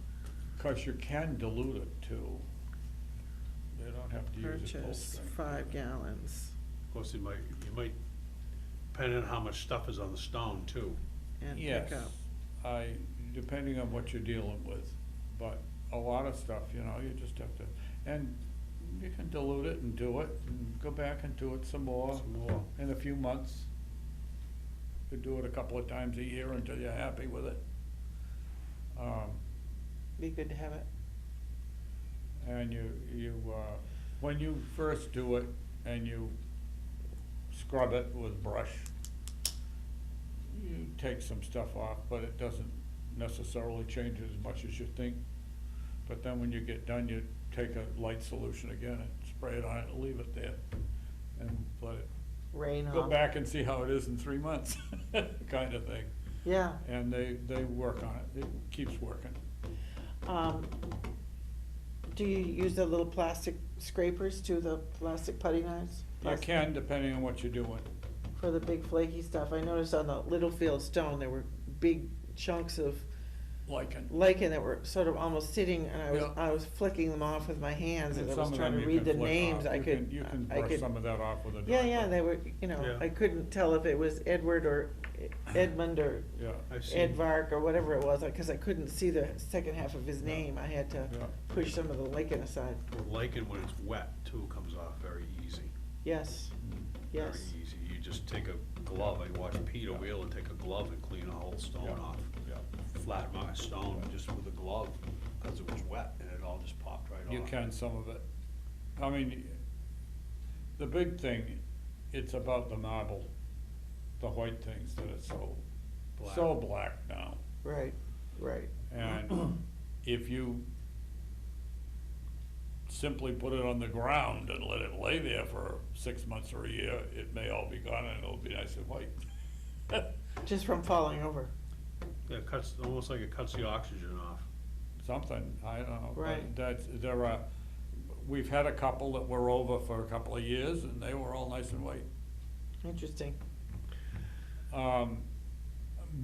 Cause you can dilute it too. They don't have to use it full Purchase strength. 5 gallons Of course, you might, depending on how much stuff is on the stone too. and Yes, pick up. depending on what you're dealing with, but a lot of stuff, you know, you just have to, and you can dilute it and do it, and go back and do it some more Some more. in a few months. You do it a couple of times a year until you're happy with it. Be good to have it. And when you first do it and you scrub it with brush, you take some stuff off, but it doesn't necessarily change it as much as you think. But then when you get done, you take a light solution again and spray it on it and leave it there. And let it Rain go off. back and see how it is in 3 months, kind of thing. Yeah. And they work on it, it keeps working. Do you use the little plastic scrapers too, the plastic putty knives? You Plastic- can, depending on what you're doing. For the big flaky stuff. I noticed on the Littlefield stone, there were big chunks of Lichen. lichen that were sort of almost sitting, and Yeah. I was flicking them off with my hands, And as I some was of trying them to you read can the flick names. off. I You could, You can I brush could, some of that off with a yeah, dry yeah, brush. they were, you know, Yeah. I couldn't tell if it was Edward or Edmund or Yeah, I've seen, Edvark or whatever it was, because I couldn't see the second half of his name. I had to yeah. push some of the lichen aside. lichen when it's wet too comes off very easy. Yes, yes. Very easy. You just take a glove, I watched Peter Wheeler take a glove and clean a whole stone Yeah. off. Yeah. Flat mark stone just with a glove, cause it was wet and it all just popped right off. You can, some of it. I mean, the big thing, it's about the marble, the white things that are so black now. Right, right. And if you simply put it on the ground and let it lay there for 6 months or a year, it may all be gone and it'll be nice and white. Just from falling over. Yeah, it cuts, almost like it cuts the oxygen off. Something, I don't know. but Right. We've had a couple that were over for a couple of years and they were all nice and white. Interesting.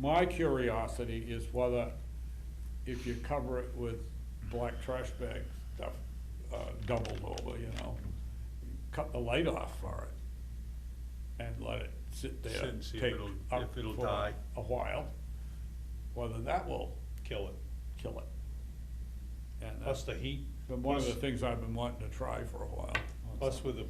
My curiosity is whether, if you cover it with black trash bag stuff, doubled over, you know, cut the light off for it and let it sit there. Sit and see if take it'll- up if it'll for die. a while, whether that will Kill it. kill it. And Plus that's the heat, been one of the plus- things I've been wanting to try for a while. plus with the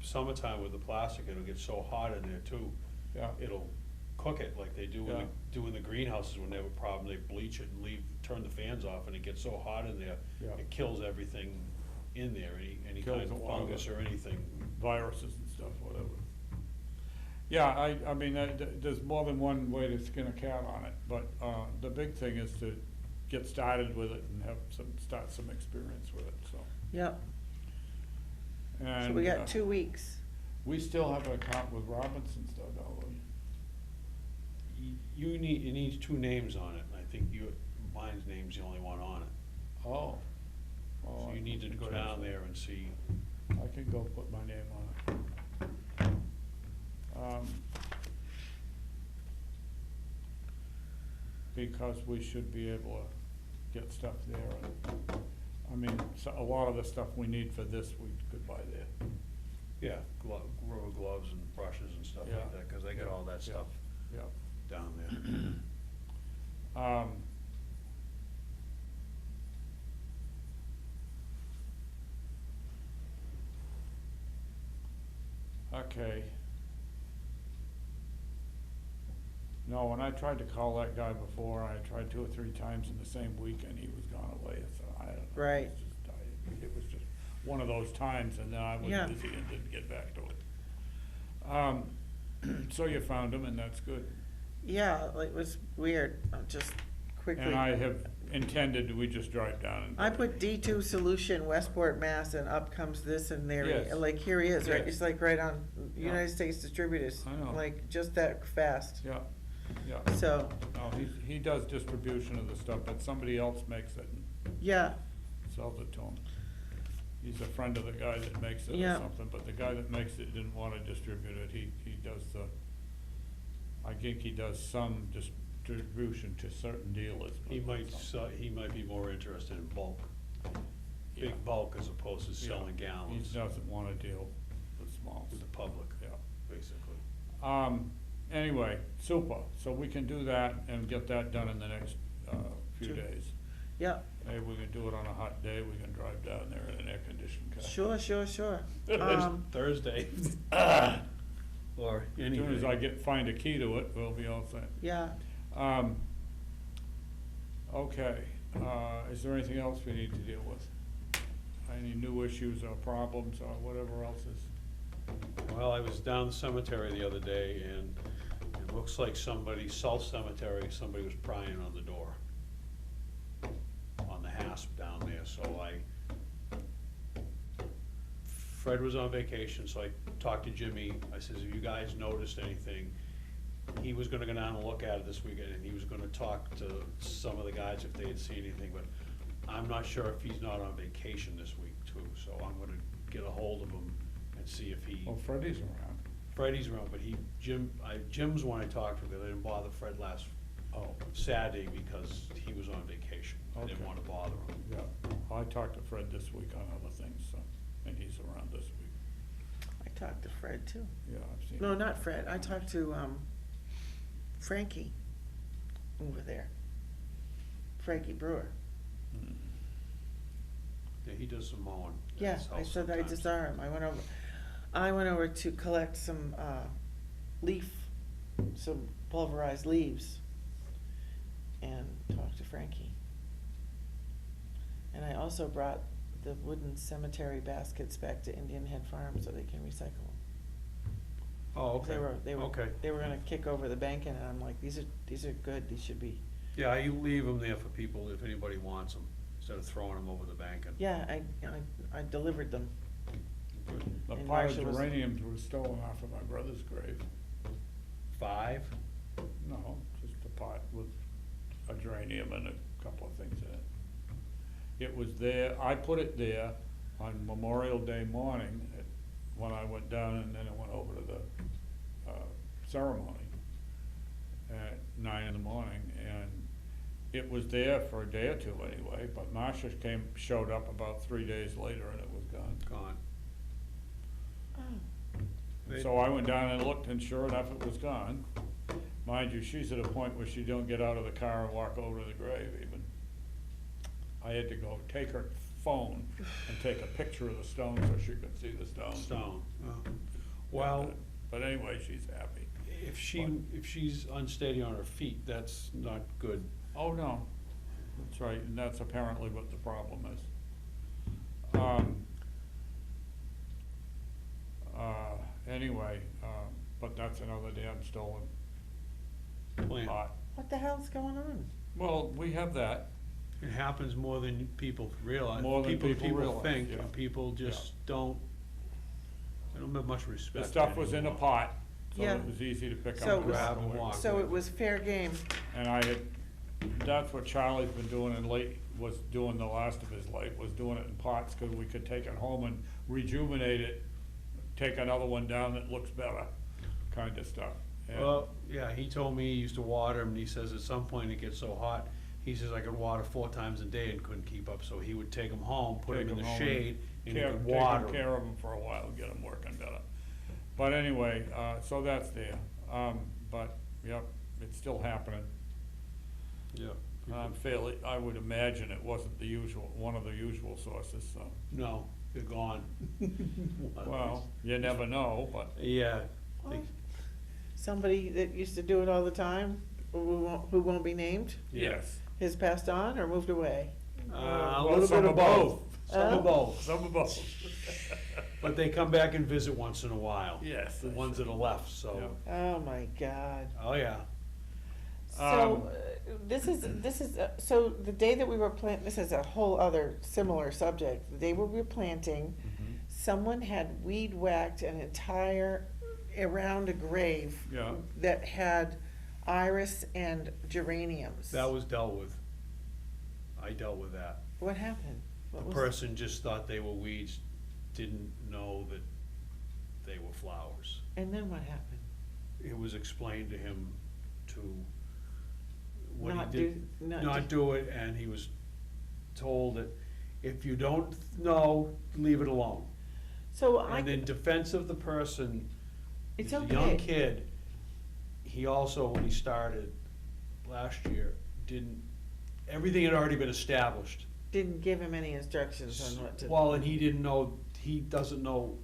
summertime with the plastic, it'll get so hot in there too. Yeah, It'll cook it like they do Yeah. in the greenhouses when they have a problem, they bleach it and turn the fans off and it gets so hot in there, Yeah. it kills everything in there, any Kills kind a of lot of fungus it. or anything. viruses and stuff, whatever. Yeah, I mean, there's more than one way to skin a cat on it, but, the big thing is to get started with it and start some experience with it, so. Yep. And So we got 2 weeks. we still have an account with Robinson still, don't we? It needs 2 names on it, and I think mine's name's the only one on it. Oh. So you need to go down there and see. I can go put my name on it. Because we should be able to get stuff there. And, I mean, a lot of the stuff we need for this, we could buy there. Yeah, rubber gloves and brushes and stuff Yeah. like that, cause they got all that Yeah. stuff Yeah. down there. Okay. No, when I tried to call that guy before, I tried 2 or 3 times in the same week and he was gone away, so I don't know. Right. It was just one of those times and then I was Yeah. busy and didn't get back to it. So you found him and that's good. Yeah, it was weird. Just quickly. And I have intended, we just drive down and. I put D2 Solution, Westport, Mass, and up comes this and there, Yes. like, here he is, right, Yes. it's like right on Yeah. United States Distributors. I know. Like, just that fast. Yeah, Yeah, So, no, he does distribution of the stuff, but somebody else makes it and yeah, sells it to him. He's a friend of the guy that makes it or Yeah. something, but the guy that makes it didn't wanna distribute it, he does I think he does some distribution to certain dealers. but He might, something. he might be more interested in bulk, Yeah. big bulk as opposed to selling Yeah. gallons He doesn't wanna deal with smalls, with the public, yeah. basically. Anyway, super, so we can do that and get that done in the next, few Sure. days. yeah, Maybe we can do it on a hot day, we can drive down there in an air-conditioned car. sure. It's Thursday. Or As soon as anything. find a key to it, we'll be all set. Yeah, Okay, is there anything else we need to deal with? Any new issues or problems or whatever else is? Well, I was down the cemetery the other day, and it looks like South Cemetery, somebody was prying on the door, on the hasp down there, so Fred was on vacation, so I talked to Jimmy, I says, have you guys noticed anything? He was gonna go down and look at it this weekend, and he was gonna talk to some of the guys if they had seen anything, but I'm not sure if he's not on vacation this week too, so I'm gonna get a hold of him and see if he. Well, Freddie's around. Freddie's around, but Jim's the one I talked to, because I didn't bother Fred last Oh, Saturday because he was on vacation. I didn't Okay. wanna bother him. yeah, I talked to Fred this week on other things, so, and he's around this week. I talked to Fred too. Yeah, I've seen. No, him. not Fred, I talked to, Frankie over there. Frankie Brewer. Hmm. Yeah, he does some mowing. at Yeah, his I house said I sometimes. just saw him, I went over to collect some, some pulverized leaves and talked to Frankie. And I also brought the wooden cemetery baskets back to Indian Head Farm so they can recycle them. Oh, okay, They were okay. gonna kick over the banking, and I'm like, these are good, these should be, Yeah, I leave them there for people if anybody wants them, instead of throwing them over the bank. yeah, I delivered them. The And pile of Marcia was- geraniums was stolen off of my brother's grave. 5? No, just a pot with a geranium and a couple of things in it. It was there, I put it there on Memorial Day morning when I went down, and then I went over to the ceremony at 9 in the morning, and it was there for a day or two anyway, but Marcia showed up about 3 days later and it was gone. Gone. They- So I went down and looked, and sure enough, it was gone. Mind you, she's at a point where she don't get out of the car and walk over to the grave even. I had to go take her phone and take a picture of the stone so she could see the stone. Stone. Well, But anyway, she's happy. if she's unsteady on her feet, that's not good. Oh, no, that's right, and that's apparently what the problem is. Anyway, but that's another damn stolen Plant. lot. What the hell's going on? Well, we have that. It happens more than people realize. More than people realize, think, yeah. and people just don't, they don't have much respect. The stuff was in a anymore. pot, so Yeah. it was easy to pick up. So it and was- grab and away. walk. So it was fair game. And that's what Charlie's been doing was doing the last of his life, was doing it in pots, cause we could take it home and rejuvenate it, take another one down that looks better, kinda stuff. And- Well, yeah, he told me he used to water them, and he says at some point it gets so hot, he says I could water 4 times a day and couldn't keep up, so he would take them home, put them Take in the 'em home shade, and he care- could water Taking 'em. care of them for a while, get them working better. But anyway, so that's there, but, yep, it's still happening. Yeah. Fairly, I would imagine it wasn't one of the usual sources, so, No, they're gone. well, you never know, but, Yeah, they- Somebody that used to do it all the time, who won't be named, yes. has passed on or moved away? a Well, little some bit of of both, some Oh. of both, Some of both. but they come back and visit once in a while. Yes, The they ones that are left, so, Oh, my God. oh, yeah. So, this is, so the day that we were this is a whole other similar subject. The day we were planting, someone had weed whacked an entire, around a grave. Yeah. That had iris and geraniums. That was dealt with. I dealt with that. What happened? The What was? person just thought they were weeds, didn't know that they were flowers. And then what happened? It was explained to him to, what Not he did, do- not not do- do it, and he was told that if you don't know, leave it alone. So And in defense of the person, it's he's a okay. young kid, he also, when he started last year, everything had already been established. Didn't give him any instructions on what to. Well, and he didn't know, he doesn't know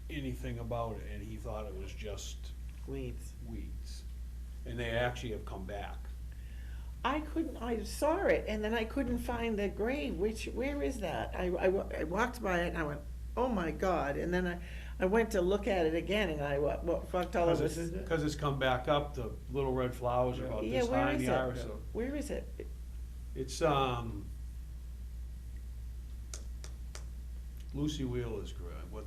anything about it, and he thought it was just Weeds. weeds. And they actually have come back. I saw it and then I couldn't find the grave, where is that? I walked by it and I went, oh my God, and then I went to look at it again and I walked all over. Cause it's come back up, the little red flowers are about Yeah, this where high, is the it? iris. So Where is it? it's, Lucy Wheeler's grave, what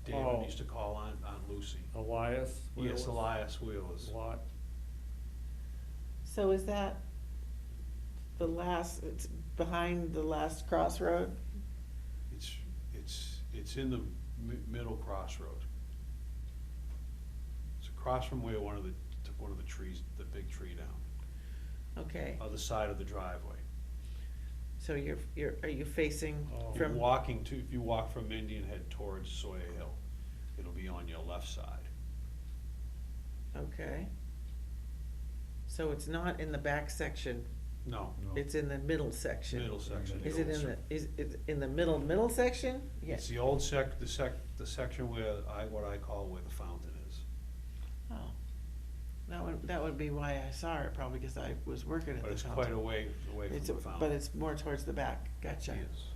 David Oh. used to call Aunt Lucy. Elias? Yes, Elias Wheeler's. Lot. So is that it's behind the last crossroad? It's in the middle crossroad. It's across from where took one of the trees, the big tree down, Okay, other side of the driveway. so are you facing Oh. If you're from, walking if you walk from Indian Head towards Sawyer Hill, it'll be on your left side. okay. So it's not in the back section, No, No. it's in the middle section? middle section. Is it in is it in the middle section? It's Yes. the old the section where what I call where the fountain is. Oh, that would be why I saw it, probably because I was working at But the it's fountain. quite away from It's, the but fountain. it's more towards the back, gotcha. Yes.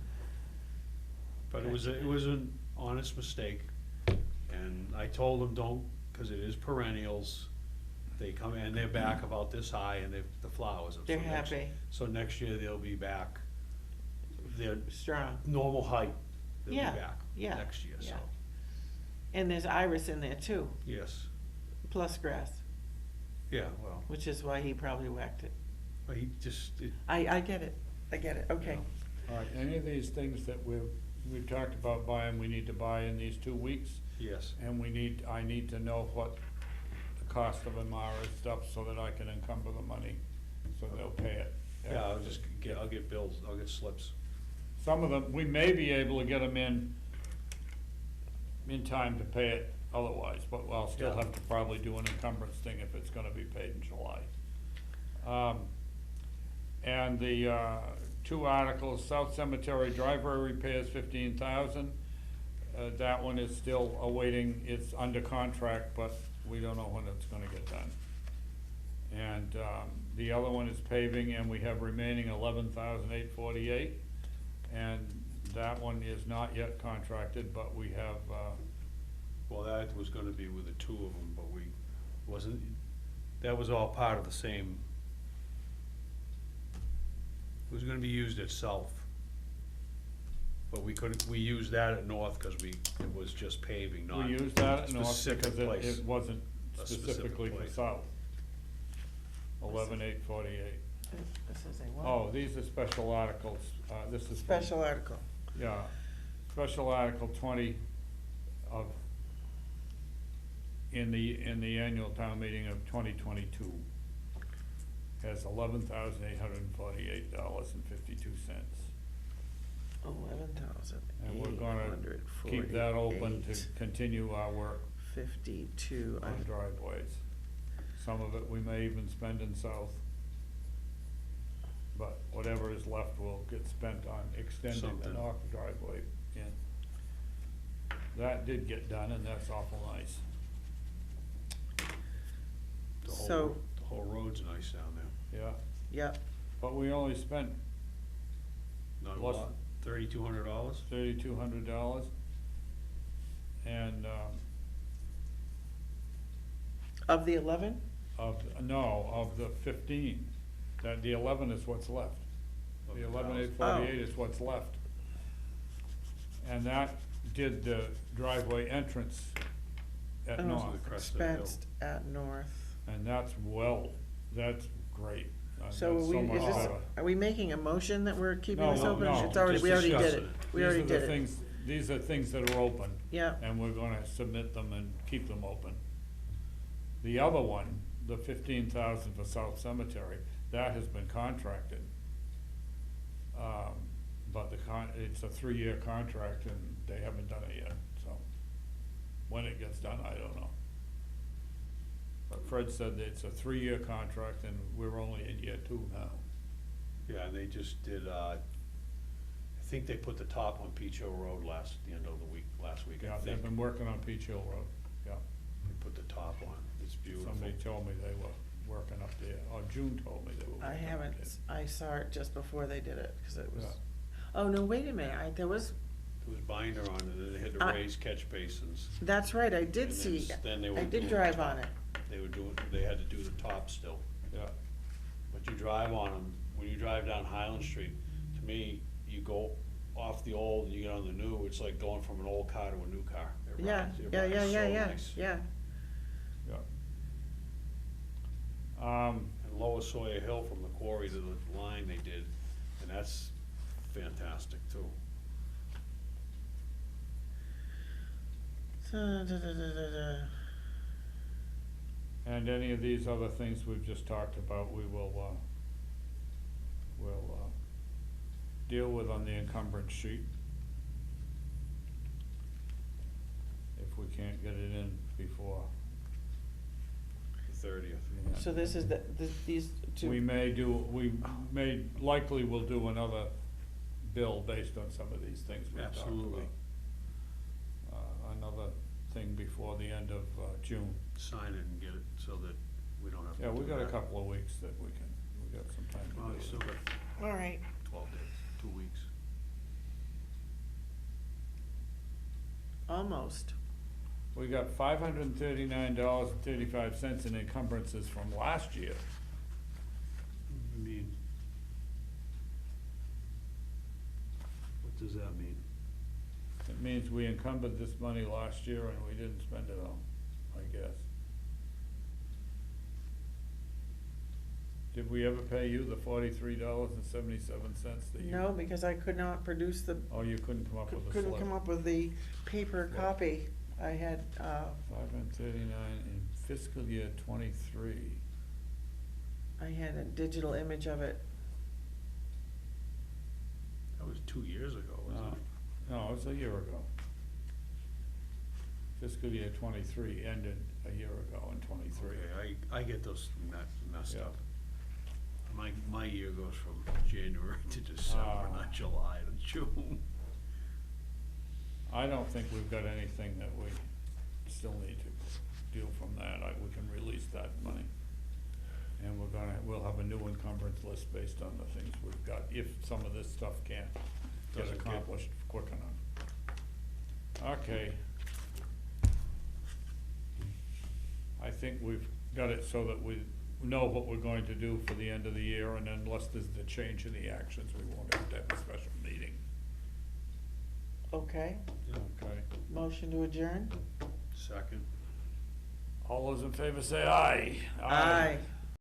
But it was an honest mistake, and I told them don't, cause it is perennials. They come in, they're back about this high and the flowers. They're So next- happy, So next year they'll be back, their strong, normal height, they'll be Yeah, back yeah, next year, so, yeah. And there's iris in there too, yes, plus grass, yeah, well, which is why he probably whacked it. but he just, I get it, okay. All right, any of these things that we've talked about buying, we need to buy in these 2 weeks, yes, and I need to know what the cost of them are and stuff, so that I can encumber the money, so they'll pay it. yeah, I'll get bills, I'll get slips. Some of them, we may be able to get them in time to pay it otherwise, but I'll still Yeah. have to probably do an encumbrance thing if it's gonna be paid in July. And the, 2 articles, South Cemetery driveway repairs, 15,000. That one is still awaiting, it's under contract, but we don't know when it's gonna get done. And, the other one is paving, and we have remaining 11,848. And that one is not yet contracted, but we have, Well, that was gonna be with the 2 of them, but that was all part of the same. It was gonna be used at South. But we used that at North, cause it was just paving, not we used that at North specific because place. it wasn't A specific specifically for place. South. 11,848. This is a what? Oh, these are special articles, this is. from- Special article, Yeah, special article 20 of, in the annual town meeting of 2022 has $11,848.52. 11,000 And we're gonna keep that open to continue our work 52, on driveways. Some of it we may even spend in South. But whatever is left will get spent on extending the Something. North driveway in. That did get done, and that's awful nice. So- The whole road's nice down there. Yeah, yep, but we only spent Not a Plus- lot, $3,200? $3,200. And, of the 11? of the 15, that the 11 is what's left. The 11,848 is what's left. And that did the driveway entrance at Oh. North. Crest of the hill. Expensed at North, And that's great. So That's we, much is this, better. are we making a motion that we're keeping No, this no, open? no, It's already, just we already did discussing it. it. We already did it. These are things that are open, Yeah, and we're gonna submit them and keep them open. The other one, the 15,000 for South Cemetery, that has been contracted. But it's a 3-year contract and they haven't done it yet, so when it gets done, I don't know. But Fred said that it's a 3-year contract and we're only in year 2 now. Yeah, and they just did, I think they put the top on Peach Hill Road last week, Yeah, I they've think. been working on Peach Hill Road, yeah. They put the top on, it's beautiful. Somebody told me they were working up there, or June told me they were working I up haven't, there. I saw it just before they did it, cause it was, Yeah. oh, no, wait a minute, there was, There was binder on it, and they had to I- raise catch basins. that's right, I And did then see, then they were I did doing drive the on top. it. They had to do the top still. Yeah, But you drive on them, when you drive down Highland Street, to me, you go off the old and you get on the new, it's like going from an old car to a new car. It Yeah, rides- it yeah, yeah, rides yeah, so yeah, nice. yeah. yeah. And Lower Sawyer Hill from the quarry to the line they did, and that's fantastic too. And any of these other things we've just talked about, we will, we'll deal with on the encumbrance sheet. If we can't get it in before The 30th. the end. So this is these two. We may likely will do another bill based on some of these things we've talked about. Absolutely. Another thing before the end of June. Sign it and get it so that we don't have to. Yeah, we do got a that. couple of weeks that we got some time Well, you to still do it. got All right, 12 days, 2 weeks. almost. We got $539.35 in encumbrances from last year. I mean, what does that mean? It means we encumbered this money last year and we didn't spend it all, I guess. Did we ever pay you the $43.77 that you? No, because I could not produce the, Oh, you couldn't come up with a slip? couldn't come up with the paper Yeah. copy. I had, 539 in fiscal year 23. I had a digital image of it. That was 2 years ago, wasn't it? No, it was a year ago. Fiscal year 23 ended a year ago in 23. Okay, I get those messed Yeah. up. My year goes from January to December, not July to June. I don't think we've got anything that we still need to do from that. We can release that money. And we'll have a new encumbrance list based on the things we've got, if some of this stuff can't get Doesn't get- accomplished quick enough. Okay. I think we've got it so that we know what we're going to do for the end of the year, and then unless there's the change in the actions, we won't have to have a special meeting. Okay, Okay. motion to adjourn? Second. All those in favor say aye. Aye.